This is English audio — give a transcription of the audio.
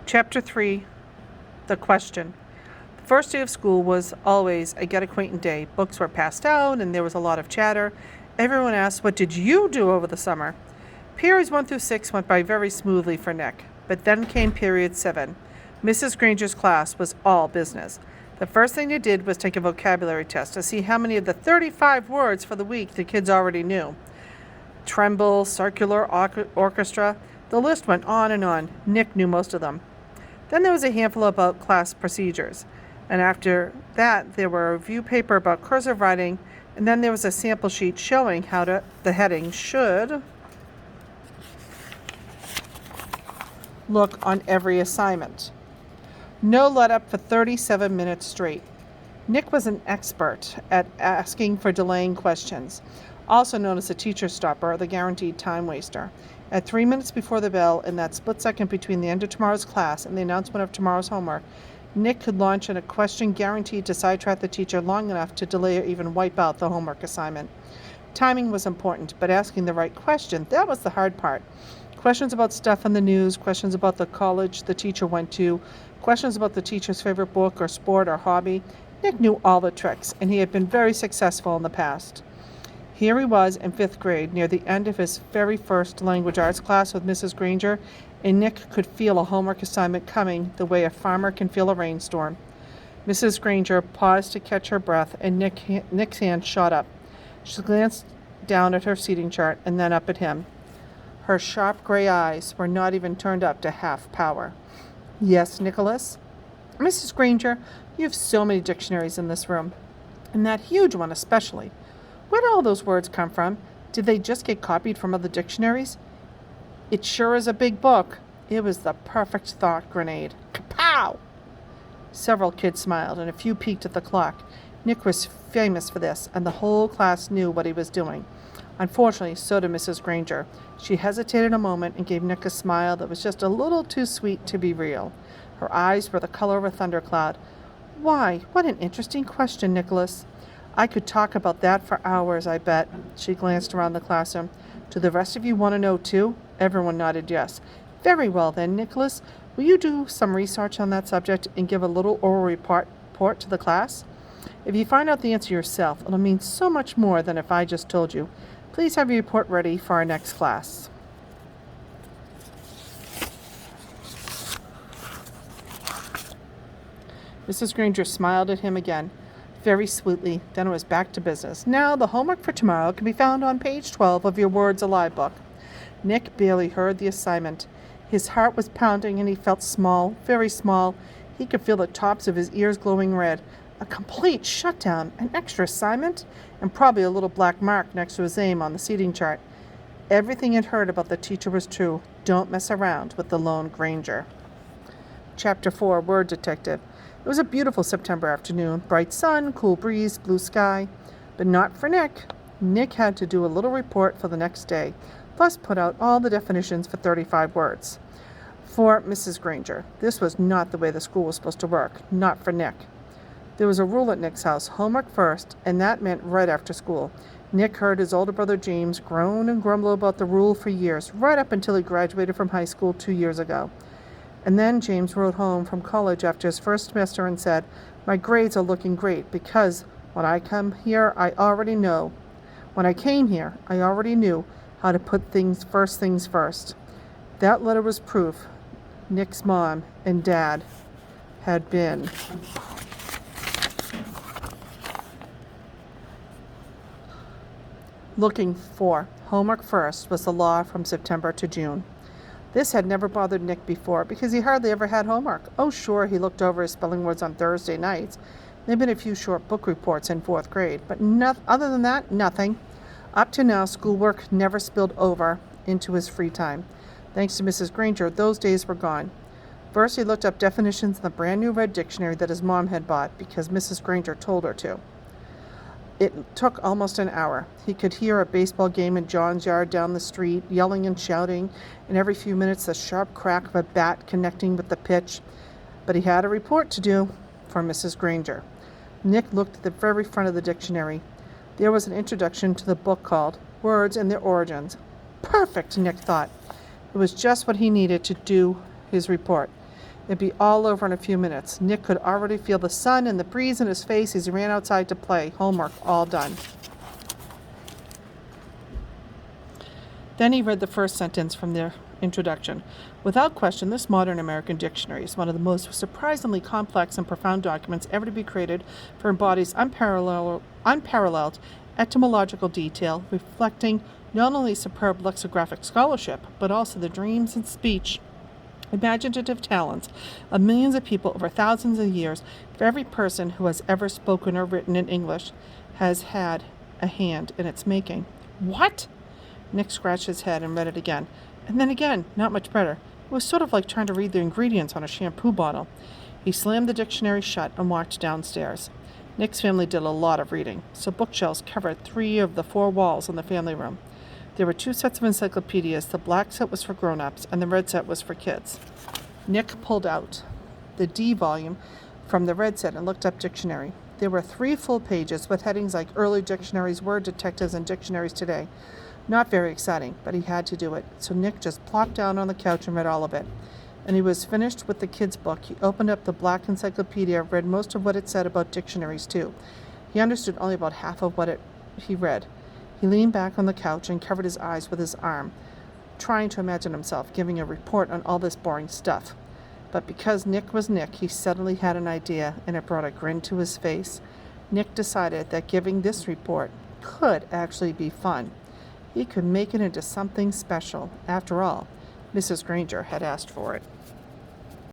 Chapter 3, The Question. The first day of school was always a get-acquainted day. Books were passed out, and there was a lot of chatter. Everyone asked, "What did you do over the summer?" Periods 1 through 6 went by very smoothly for Nick, but then came period 7. Mrs. Granger's class was all business. The first thing they did was take a vocabulary test to see how many of the 35 words for the week the kids already knew. Tremble, circular, orchestra, the list went on and on. Nick knew most of them. Then there was a handful about class procedures, and after that there were a review paper about cursive writing, and then there was a sample sheet showing how the heading should look on every assignment. No let up for 37 minutes straight. Nick was an expert at asking for delaying questions, also known as the teacher stopper, the guaranteed time waster. At 3 minutes before the bell, in that split second between the end of tomorrow's class and the announcement of tomorrow's homework, Nick could launch in a question guaranteed to sidetrack the teacher long enough to delay or even wipe out the homework assignment. Timing was important, but asking the right question, that was the hard part. Questions about stuff in the news, questions about the college the teacher went to, questions about the teacher's favorite book or sport or hobby. Nick knew all the tricks, and he had been very successful in the past. Here he was in 5th grade, near the end of his very first language arts class with Mrs. Granger, and Nick could feel a homework assignment coming the way a farmer can feel a rainstorm. Mrs. Granger paused to catch her breath, and Nick's hand shot up. She glanced down at her seating chart and then up at him. Her sharp gray eyes were not even turned up to half power. "Yes, Nicholas?" "Mrs. Granger, you have so many dictionaries in this room, and that huge one especially. Where did all those words come from? Did they just get copied from other dictionaries? It sure is a big book." It was the perfect thought grenade. Kapow! Several kids smiled, and a few peeked at the clock. Nick was famous for this, and the whole class knew what he was doing. Unfortunately, so did Mrs. Granger. She hesitated a moment and gave Nick a smile that was just a little too sweet to be real. Her eyes were the color of a thundercloud. "Why, what an interesting question, Nicholas. I could talk about that for hours, I bet." She glanced around the classroom. "Do the rest of you want to know, too?" Everyone nodded yes. "Very well, then, Nicholas. Will you do some research on that subject and give a little oral report to the class? If you find out the answer yourself, it'll mean so much more than if I just told you. Please have your report ready for our next class." Mrs. Granger smiled at him again, very sweetly. Then it was back to business. "Now, the homework for tomorrow can be found on page 12 of your Words Alive book." Nick barely heard the assignment. His heart was pounding, and he felt small, very small. He could feel the tops of his ears glowing red. A complete shutdown, an extra assignment, and probably a little black mark next to his name on the seating chart. Everything he'd heard about the teacher was true. Don't mess around with the lone Granger. Chapter 4, Word Detective. It was a beautiful September afternoon. Bright sun, cool breeze, blue sky. But not for Nick. Nick had to do a little report for the next day, plus put out all the definitions for 35 words. For Mrs. Granger, this was not the way the school was supposed to work. Not for Nick. There was a rule at Nick's house, homework first, and that meant right after school. Nick heard his older brother James groan and grumble about the rule for years, right up until he graduated from high school 2 years ago. And then James wrote home from college after his first semester and said, "My grades are looking great because when I came here, I already knew how to put things first. That letter was proof Nick's mom and dad had been looking for. Homework first was the law from September to June. This had never bothered Nick before because he hardly ever had homework. Oh, sure, he looked over his spelling words on Thursday nights. There'd been a few short book reports in 4th grade, but other than that, nothing. Up to now, schoolwork never spilled over into his free time. Thanks to Mrs. Granger, those days were gone. First, he looked up definitions in the brand new red dictionary that his mom had bought because Mrs. Granger told her to. It took almost an hour. He could hear a baseball game in John's yard down the street, yelling and shouting, and every few minutes the sharp crack of a bat connecting with the pitch. But he had a report to do for Mrs. Granger. Nick looked at the very front of the dictionary. There was an introduction to the book called Words and Their Origins. Perfect, Nick thought. It was just what he needed to do his report. It'd be all over in a few minutes. Nick could already feel the sun and the breeze in his face as he ran outside to play. Homework all done. Then he read the first sentence from their introduction. Without question, this modern American dictionary is one of the most surprisingly complex and profound documents ever to be created, for embodies unparalleled etymological detail, reflecting not only superb lexicographic scholarship, but also the dreams and speech imaginative talents of millions of people over thousands of years. For every person who has ever spoken or written in English has had a hand in its making. What? Nick scratched his head and read it again. And then again, not much better. It was sort of like trying to read the ingredients on a shampoo bottle. He slammed the dictionary shut and walked downstairs. Nick's family did a lot of reading, so bookshelves covered 3 of the 4 walls in the family room. There were 2 sets of encyclopedias. The black set was for grown-ups, and the red set was for kids. Nick pulled out the D volume from the red set and looked up dictionary. There were 3 full pages with headings like early dictionaries, word detectives, and dictionaries today. Not very exciting, but he had to do it, so Nick just plopped down on the couch and read all of it. And he was finished with the kids' book. He opened up the black encyclopedia, read most of what it said about dictionaries, too. He understood only about half of what he read. He leaned back on the couch and covered his eyes with his arm, trying to imagine himself giving a report on all this boring stuff. But because Nick was Nick, he suddenly had an idea, and it brought a grin to his face. Nick decided that giving this report could actually be fun. He could make it into something special. After all, Mrs. Granger had asked for it.